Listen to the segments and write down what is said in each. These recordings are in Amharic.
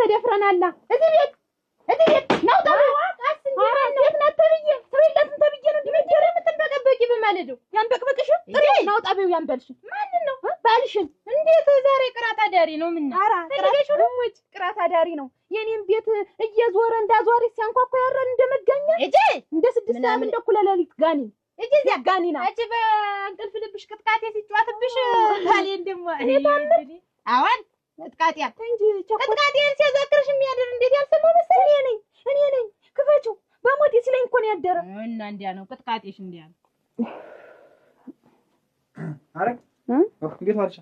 ተደፍረናል እዚህ ቤት ነው ታዲያ አስ እንዴት ናተብዬ ሰውይላትን ተብዬ ነው እንዲመጀረ የምትበቀበቂ በማለደው ያንበቅበቅሽ ጥሪ ነው ጣቢው ያንበልሽ ማንን ነው ባልሽን እንዴት ዛሬ ቅራት አዳሪ ነው ምን ተልገሽ ወጭ ቅራት አዳሪ ነው የኔም ቤት እየዞረ እንዳዟሪ ሲያንኳኳ ያረን እንደመጋኛ እጂ እንደ 6 ሰዓት እንደ ኩለለሊት ጋኒ እጂ ያ ጋኒና እጂ በእንቅልፍ ልብሽ ቅጥቃቴ ሲጫወትብሽ ታሊ እንደሞ እኔ ታምር አዋን ቅጥቃቴ እንጂ ቅጥቃቴን ሲያዘክርሽ የሚያደር እንዴት ያልሰማው መሰለኝ እኔ ነኝ ክፈቹ በሞት ሲለኝ እኮ ነው ያደረ እና እንዲያ ነው ቅጥቃጤሽ እንዲያ ነው አረ እንዴት ዋልሽ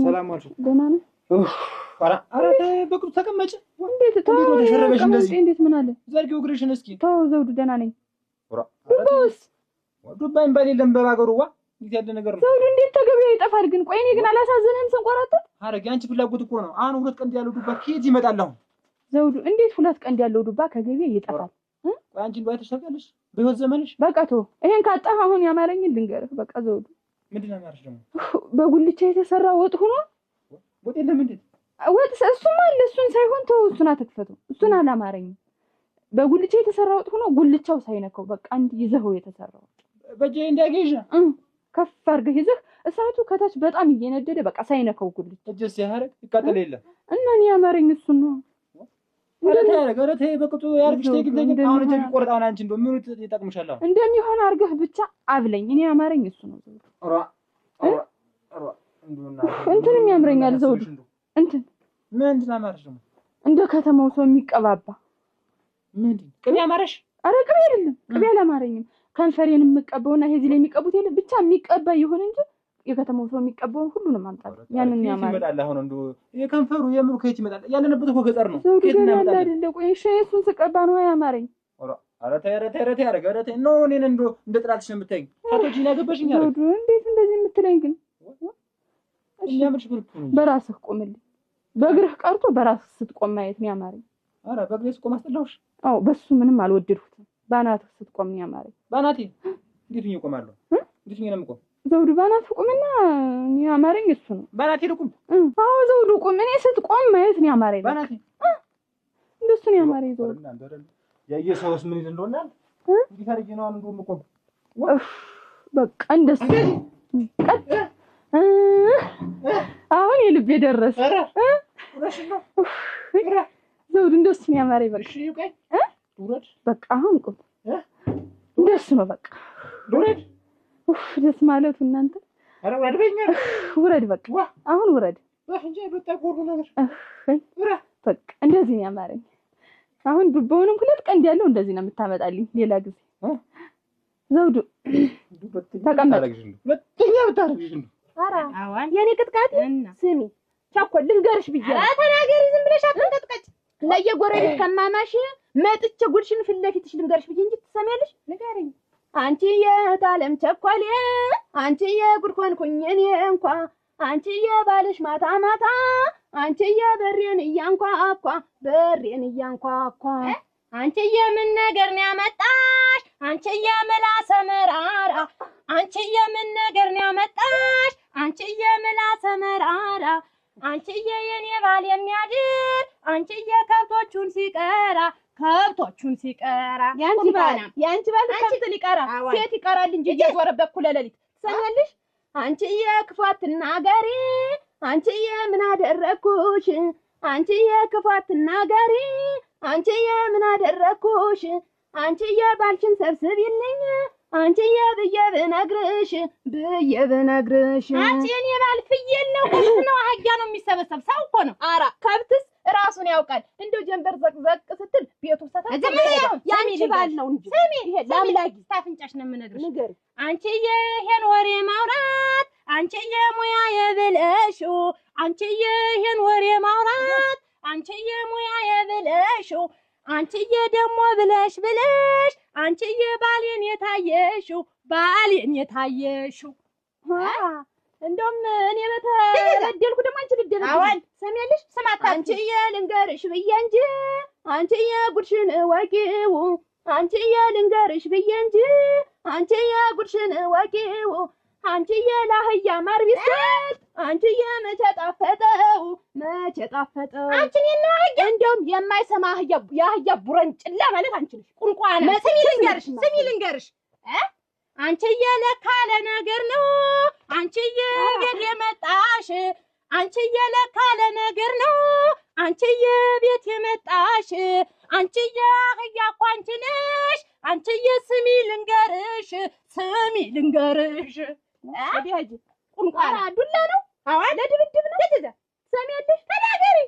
ሰላም ዋልሽ ደህና ነኝ አረ በቅጡ ተቀመጭ እንዴት ተሸረበሽ እንደዚህ እንዴት ምን አለ ዘርጊው እግርሽን እስኪ ተው ዘውዱ ደህና ነኝ ዱባስ ዱባይም ባሌለም በባገሩዋ እንዴት ያለ ነገር ነው ዘውዱ እንዴት ተገበየ ይጠፋል ግን ቆይ እኔ ግን አላሳዘነም ስንቆራጠጥ አረግ ያንቺ ፍላጎት እኮ ነው አሁን 2 ቀን ያለው ዱባ ከየት ይመጣል አሁን ዘውዱ እንዴት 2 ቀን ያለው ዱባ ከገበየ ይጠፋል ቆይ አንቺ እንደው አይተሻለሽ በህይወት ዘመንሽ በቃ ተው ይሄን ካጣህ አሁን ያማረኝን ልንገርህ በቃ ዘውዱ ምንድነው ያማረሽ ደግሞ በጉልቻ የተሰራ ወጥ ሆኖ ወጥ የለም እንዴ ወጥ እሱማ አለ እሱን ሳይሆን ተው እሱን አትክፈቱ እሱን አላማረኝም በጉልቻ የተሰራ ወጥ ሆኖ ጉልቻው ሳይነከው በቃ አንድ ይዘው የተሰራው በጄ እንዳገኘ ከፍ አድርገህ ይዘህ እሳቱ ከታች በጣም እየነደደ በቃ ሳይነከው ጉልቻ እጀስ ያረግ ይቃጠል የለም እና እኔ ያማረኝ እሱ ነው ገረቴ በቅጡ ያርግሽ ተግልኝ አሁን እጄ ቢቆርጣውን አንቺ እንደው ምን ይጠቅምሻል አሁን እንደሚሆን አድርገህ ብቻ አብለኝ እኔ ያማረኝ እሱ ነው ራ እንትንም ያምረኛል ዘውዱ እንትን ምንድን አማረሽ ደግሞ እንደ ከተማው ሰው የሚቀባባ ምንድን ቅቤ አማረሽ አረ ቅቤ አይደለም ቅቤ አላማረኝም ከንፈሬን የምቀበውና ሄዚ ላይ የሚቀቡት የለ ብቻ የሚቀባ ይሁን እንጂ የከተማው ሰው የሚቀበው ሁሉንም አምጣት ያንን ያማረ ይመጣል አሁን እንደው የከንፈሩ የምሩ ከየት ይመጣል ያለንበት እኮ ገጠር ነው ከየት ይመጣል አይደል ቆይ እሱን ስቀባ ነው ያማረኝ አረ ተረተ ያረጋደተ ነው እኔን እንደው እንደ ጥላትሽ ነው የምታይኝ ታቶጂና ገበሽኝ አይደል እንዴት እንደዚህ የምትለኝ ግን እኛምሽ ብልኩ በራስህ ቆምልኝ በእግርህ ቀርቶ በራስህ ስትቆም ማየት ነው ያማረኝ አረ በእግሬ ስቆም አስጠላውሽ አዎ በሱ ምንም አልወደድኩትም ባናትህ ስትቆም ነው ያማረኝ ባናቴ እንዴት ነው ቆማለሁ እንዴት ነው የምቆም ዘውዱ ባናትህ ቆምና ያማረኝ እሱ ነው ባናቴ ልቁም አዎ ዘውዱ ቆም እኔ ስትቆም ማየት ነው ያማረኝ ባናቴ እንደሱ ነው ያማረኝ ዘውዱ ያየሰውስ ምን ይል እንደሆነ እንዴት አድርጌ ነው አንዱ ምቆም በቃ እንደሱ ቀጥ አሁን የልብ የደረሰ ዘውዱ እንደሱ ነው ያማረኝ በቃ እሺ ይቀይ ዱረድ በቃ አሁን ቁም እንደሱ ነው በቃ ዱረድ ደስ ማለቱ እናንተ አረ ወረድ በእኛ ውረድ በቃ አሁን ውረድ እንጂ በጣቆሩ ነገር በቃ እንደዚህ ነው ያማረኝ አሁን ዱባውንም 2 ቀን ያለው እንደዚህ ነው የምታመጣልኝ ሌላ ጊዜ ዘውዱ ተቀመጥ ሁለተኛ ብታረግሽ እንዴ አራ አዋን የኔ ቅጥቃጤ ስሚ ቻኮል ልንገርሽ ብዬ ተናገሪ ዝም ብለሽ አትንቀጥቀጭ ለየጎረቤት ከማማሽ መጥቼ ጉድሽን ፊት ለፊትሽ ልንገርሽ ብዬ እንጂ ትሰሚያለሽ ንገሪኝ አንቺ የታለም ቸኮሌ አንቺ የጉድ ኮንኩኝ እኔ እንኳን አንቺ የባልሽ ማታ ማታ አንቺ የበሬን እያንኳኳ በሬን እያንኳኳ አንቺ የምን ነገር ነው ያመጣሽ አንቺ የምላሰ መራራ አንቺ የምን ነገር ነው ያመጣሽ አንቺ የምላሰ መራራ አንቺ የኔ ባል የሚያድር አንቺ የከብቶቹን ሲቀራ ያንቺ ባል ከብት ሊቀራ ሴት ይቀራል እንጂ እየዞረበት እኩለ ሌሊት ትሰሚያለሽ አንቺ የክፋት ትናገሪ አንቺ የምን አደረኩሽ አንቺ የክፋት ትናገሪ አንቺ የምን አደረኩሽ አንቺ የባልሽን ሰብስቢልኝ አንቺ የብዬ ብነግርሽ አንቺ የኔ ባል ፍየል ነው ከብት ነው አህያ ነው የሚሰበሰብ ሰው እኮ ነው አራ ከብትስ ራሱን ያውቃል እንደው ጀንበር ዘቅዘቅ ስትል ቤቱ ያንቺ ባል ነው እንጂ ስሚ ይሄ ላምላጊ ታፍንጫሽ ነው የምነግርሽ ንገሪ አንቺ ይሄን ወሬ ማውራት አንቺ የሙያ የብለሹ አንቺ ይሄን ወሬ ማውራት አንቺ የሙያ የብለሹ አንቺ የደሞ ብለሽ አንቺ የባሌን የታየሽው እንደውም እኔ በተበደልኩ ደግሞ አንቺ ልደረሽ አዋል ሰሚያለሽ ስማታ አንቺ የልንገርሽ ብዬ እንጂ አንቺ የጉድሽን ወቂው አንቺ የልንገርሽ ብዬ እንጂ አንቺ የጉድሽን ወቂው አንቺዬ ለአህያ ማር ቢሰጥ አንቺዬ መቼ ጣፈጠው አንቺን ነው አህያ እንደውም የማይሰማ አህያ የአህያ ቡረንጭላ ማለት አንቺ ነሽ ቁንቋና ስሚ ልንገርሽ አንቺዬ ለካለ ነገር ነው አንቺዬ ቤት የመጣሽ አንቺዬ ለካለ ነገር ነው አንቺዬ ቤት የመጣሽ አንቺዬ አህያ እኮ አንቺ ነሽ አንቺዬ ስሚ ልንገርሽ አዲያጅ ቁንቋና ዱላ ነው አዋ ለድብድብ ነው ለተዛ ሰሚያለሽ ተናገሪ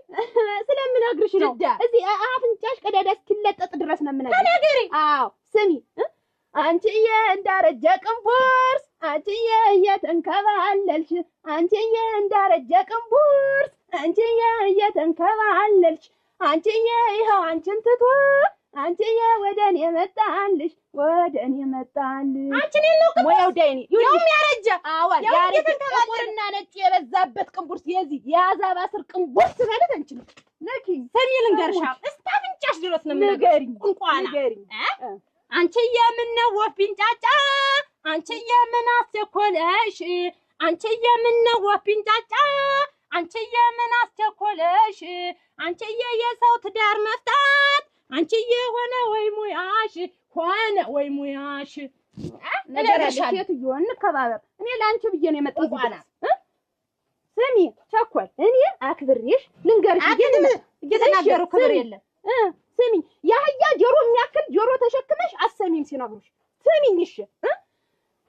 ስለምነግርሽ ነው እዚህ አፍንጫሽ ቀዳዳ እስኪለጠጥ ድረስ ነው የምነግርሽ ተናገሪ አዎ ስሚ አንቺዬ እንዳረጀ ቅንቡርስ አንቺዬ እየተንከባለልሽ አንቺዬ እንዳረጀ ቅንቡርስ አንቺዬ እየተንከባለልሽ አንቺዬ ይኸው አንቺን ትቶ አንቺዬ ወደኔ መጣልሽ አንቺን ነው ወያው ዳይኒ ይሁን ያረጀ አዋ ያረጀ ጥቁርና ነጭ የበዛበት ቅንቡርስ የዚህ የአዛባ ስር ቅንቡርስ ማለት አንቺ ነው ለኪ ሰሚ ልንገርሻ እስታፍንጫሽ ድረስ ነው የምነግርሽ ቁንቋና አንቺዬ ምን ነው ወፍ ቢንጫጫ አንቺዬ ምን አስቸኮለሽ አንቺዬ ምን ነው ወፍ ቢንጫጫ አንቺዬ ምን አስቸኮለሽ አንቺዬ የሰው ትዳር መፍታት አንቺዬ ሆነ ወይ ሙያሽ ነገርሽ ሴትዮ እንከባበር እኔ ላንቺ ብዬ ነው የመጣሁት ስሚ ቸኮል እኔ አክብሬሽ ልንገርሽ እየተናገሩ ክብር የለም ስሚ ያህያ ጆሮ የሚያክል ጆሮ ተሸክመሽ አሰሚም ሲነግሩሽ ስሚኝ እሺ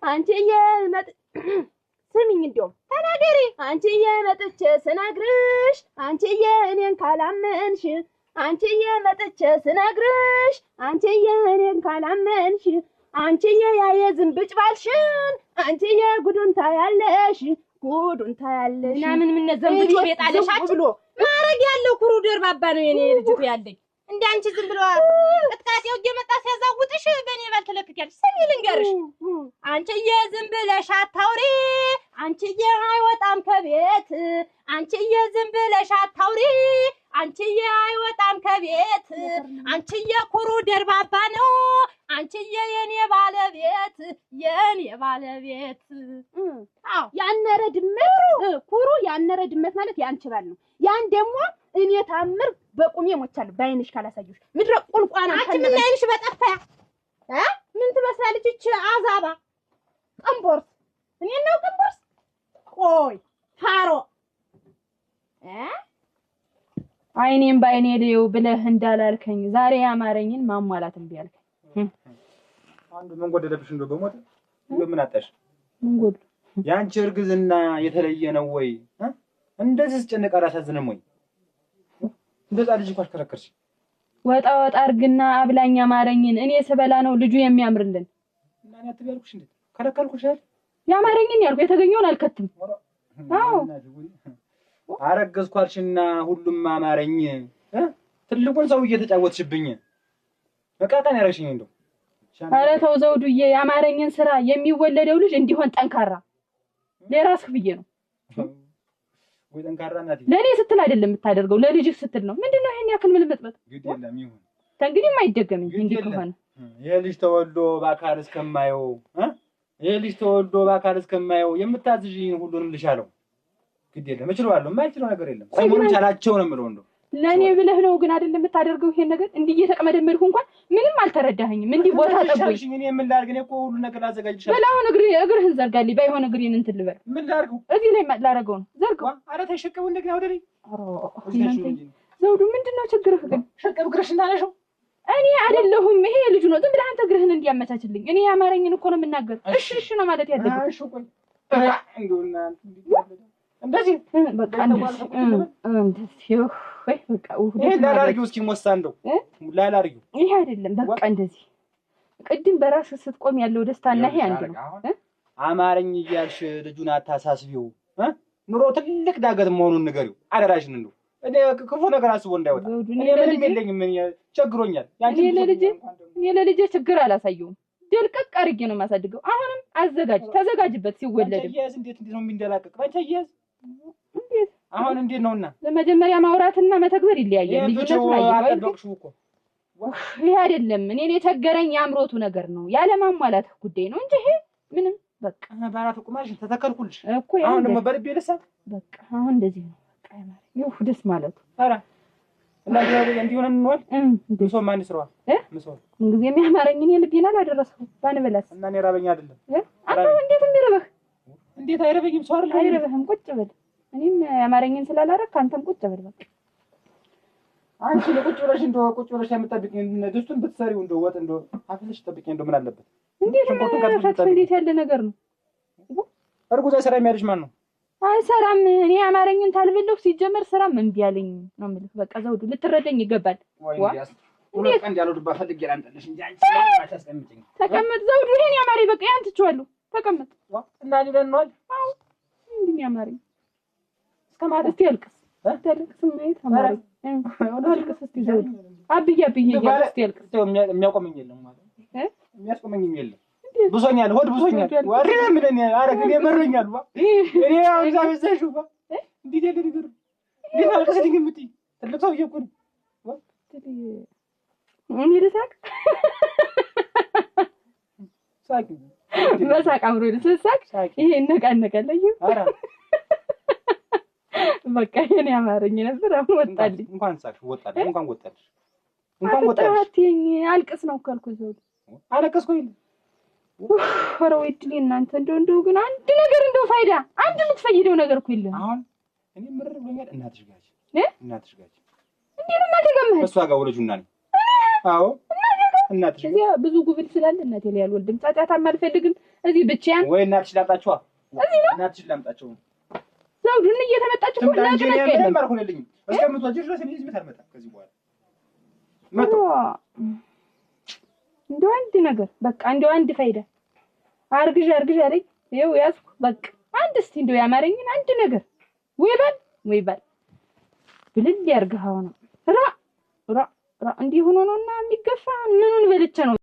አንቺዬ ስሚኝ እንደውም ተናገሪ አንቺዬ መጥቼ ስነግርሽ አንቺዬ እኔን ካላመንሽ አንቺዬ መጥቼ ስነግርሽ አንቺዬ እኔን ካላመንሽ አንቺዬ ያየ ዝንብጭ ባልሽን አንቺዬ ጉዱን ታያለሽ እና ምን ዘንብጭ ቤጣለሻች ብሎ ማረግ ያለው ኩሩ ደርባባ ነው የኔ ልጅቱ ያለኝ እንዳንቺ ዝም ብሎ ቅጥቃጤው እየመጣ ሲያዛውጥሽ በኔ ባል ተለክያለሽ ስሚ ልንገርሽ አንቺዬ ዝም ብለሽ አታውሪ አንቺዬ አይወጣም ከቤት አንቺዬ ዝም ብለሽ አታውሪ አንቺዬ አይወጣም ከቤት አንቺዬ ኩሩ ደርባባ ነው አንቺዬ የኔ ባለቤት አዎ ያነረ ድመት ኩሩ ያነረ ድመት ማለት ያንቺ ባል ነው ያን ደግሞ እኔ ታምር በቁሜ ሞቻለሁ ባይንሽ ካላሳየሽ ምድረ ቁልቋና አንቺ ምን ላይንሽ በጠፋ ምን ትመስላለች እቺ አዛባ ቅንቦርስ እኔ ነው ቅንቦርስ ቆይ ታሮ አይኔም ባይኔ ልየው ብለህ እንዳላልከኝ ዛሬ ያማረኝን ማሟላት እምቢ አልከኝ አንዱ ምን ጎደለብሽ እንደው በሞት ምን አጣሽ ምን ጎድ ያንቺ እርግዝና የተለየ ነው ወይ እንደዚህ ስጨነቅ አላሳዝንም ወይ እንደዛ ልጅ እኮ አሽከረከርሽ ወጣ አርግና አብላኛ ማረኝን እኔ ስበላ ነው ልጁ የሚያምርልን እና እኔ አትበልኩሽ እንዴ ከለከልኩሽ አይደል ያማረኝን ያልኩ የተገኘውን አልከትም አዎ አረገዝኳልሽና ሁሉም አማረኝ ትልቁን ሰው እየተጫወትሽብኝ በቃታን ያረሽኝ እንደው ኧረ ተው ዘውዱዬ ያማረኝን ስራ የሚወለደው ልጅ እንዲሆን ጠንካራ ለራስህ ብዬ ነው ወይ ጠንካራ እናቴ ለኔ ስትል አይደለም የምታደርገው ለልጅህ ስትል ነው ምንድነው ይሄን ያክል ምልምጥመጥ ግድ የለም ይሁን እንግዲህ ማይደገም እንዴ ከሆነ ይሄ ልጅ ተወልዶ በአካል እስከማየው ይሄ ልጅ ተወልዶ በአካል እስከማየው የምታዝዥኝ ሁሉንም ልሻለው ግድ የለም እችላለሁ የማይችለው ነገር የለም ሰሞኑን ቻላቸው ነው የምለው እንደው ለኔ ብለህ ነው ግን አይደለም የምታደርገው ይሄን ነገር እንዲህ እየተቀመደመድኩ እንኳን ምንም አልተረዳኸኝም እንዲህ ቦታ ጠብቁኝ እኔ ምን ላድርግ እኔ እኮ ሁሉ ነገር አዘጋጅቻለሁ በላውን እግርህን ዘርጋልኝ ባይሆን እግሬን እንትን ልበል ምን ላድርገው እዚህ ላይ ላደርገው ነው ዘርጋው ኧረ ተሸከው እንደገና ወደ ላይ ዘውዱ ምንድነው ችግርህ ግን ሸቀብ እግርሽ እንዳለሽው እኔ አይደለሁም ይሄ ልጅ ነው ዝም ብለህ አንተ እግርህን እንዲያመቻችልኝ እኔ ያማረኝን እኮ ነው የምናገር እሺ ነው ማለት ያለብህ እሺ ቆይ እንደውና እንደዚህ በቃ እንደዚህ ወይ በቃ ይሄ ላላርጊው እስኪ ሞሳ እንደው ላላርጊው ይሄ አይደለም በቃ እንደዚህ ቅድም በራስህ ስትቆም ያለው ደስታና ይሄ አንድ ነው አማረኝ እያልሽ ልጁን አታሳስቢው ኑሮ ትልቅ ዳገት መሆኑን ንገሪው አደራሽን እንደው እኔ ክፉ ነገር አስቦ እንዳይወጣ እኔ ምንም የለኝም ምን ቸግሮኛል እኔ ለልጄ ችግር አላሳየውም ድልቅቅ አድርጌ ነው የማሳድገው አሁንም ተዘጋጅበት ሲወለድም እንዴት ነው የሚንደላቀቅ ባንቺ አሁን እንዴት ነውና ለመጀመሪያ ማውራትና መተግበር ይለያያል ልጅነቱ ላይ ይሄ አይደለም እኔ የቸገረኝ ያምሮቱ ነገር ነው ያለ ማሟላት ጉዳይ ነው እንጂ ይሄ ምንም በቃ በአራት ቁማሽ ተተከልኩልሽ እኮ አሁን ደግሞ በልቤ ልሳ በቃ አሁን እንደዚህ ነው በቃ ይማር ደስ ማለቱ ኧረ እና እንዲሆነ እንዋል ምሶ ማን ይስራው ምሶ እንግዲህ የሚያማረኝ እኔ ልቤና አላደረሰው ባንበላስ እና እኔ ራበኛ አይደለም አንተ እንዴት እንደረበህ እንዴት አይረበኝም ሰው አይደለም አይረበህም ቁጭ በል እኔም ያማረኝን ስላላረክ አንተም ቁጭ በል በቃ አንቺ ለቁጭ ብለሽ እንደው ቁጭ ብለሽ የምትጠብቂኝ ድስቱን ብትሰሪው እንደው ወጥ እንደው አፍልሽ ትጠብቂኝ እንደው ምን አለበት እንዴት ያለ ነገር ነው እርጉዝ አይሰራም ያለሽ ማን ነው አይሰራም እኔ አማረኝን ታልበለው ሲጀመር ስራም እምቢ አለኝ ነው የምልህ በቃ ዘውዱ ልትረዳኝ ይገባል ሁለት ቀን ያለው ድባ ፈልጌ ላንጠልሽ እንጂ አንቺ አታስቀምጪኝ ተቀመጥ ዘውዱ ይሄን ያማረኝ በቃ ያን ትችዋለሁ ተቀመጥ እና ሊለንዋል አዎ እንዴ ያማረኝ እስከማለት እስቲ ያልቅስ ታልቅስ ማየት አማረኝ አልቅስ እስቲ ዘውዱ አብዬ እስቲ ያልቅስ የሚያቆመኝ የለም ማለት የሚያስቆመኝም የለም ብዙኛል ሆድ ብዙኛል ወሬ ምን አረግኝ መረኛል እኔ አውዛ በዛሽ እንዴት ያለ ነገር እንዴት አልቀሰልኝ የምትይ ትልቅ ሰው እኮ ነው እኔ ልሳቅ ሳቂ በሳቅ አብሮ ልሳቅ ይሄ ነቃነቀለኝ ኧረ በቃ እኔ አማረኝ ነበር አሁን ወጣልኝ እንኳን ሳቅሽ ወጣልኝ እንኳን ወጣልሽ አልቅስ ነው ካልኩ ዘውዱ አለቀስኩኝ ኧረ ወይ ድል እናንተ እንደው ግን አንድ ነገር እንደው ፋይዳ አንድ የምትፈይደው ነገር እኮ የለም አሁን እኔ ምርር ብሎኛል እናትሽ ጋር እንዴት እናቴ ጋር መሄድ እሷ ጋር ወለጁና ነኝ አዎ እናትሽ እዚያ ብዙ ጉብል ስላለ እናቴ ላይ አልወልድም ጫጫታም አልፈልግም እዚህ ብቻዬን ወይ እናትሽ ላምጣቸዋ እናትሽ ላምጣቸው ዘውዱን እየተመጣችሁ ሁሉ እናቴ ነው የለም አልሆነልኝ እስከምትወጪ ድረስ እኔ እዚህ ቤት አልመጣም ከዚህ በኋላ መጣ እንደው አንድ ነገር በቃ እንደው አንድ ፋይዳ አርግሽ አለኝ ይኸው ያዝኩ በቃ አንድ እስቲ እንደው ያማረኝን አንድ ነገር ወይ ባል ብልል ያርግሃው ነው ራ እንዲህ ሆኖ ነውና የሚገፋ ምኑን በልቼ ነው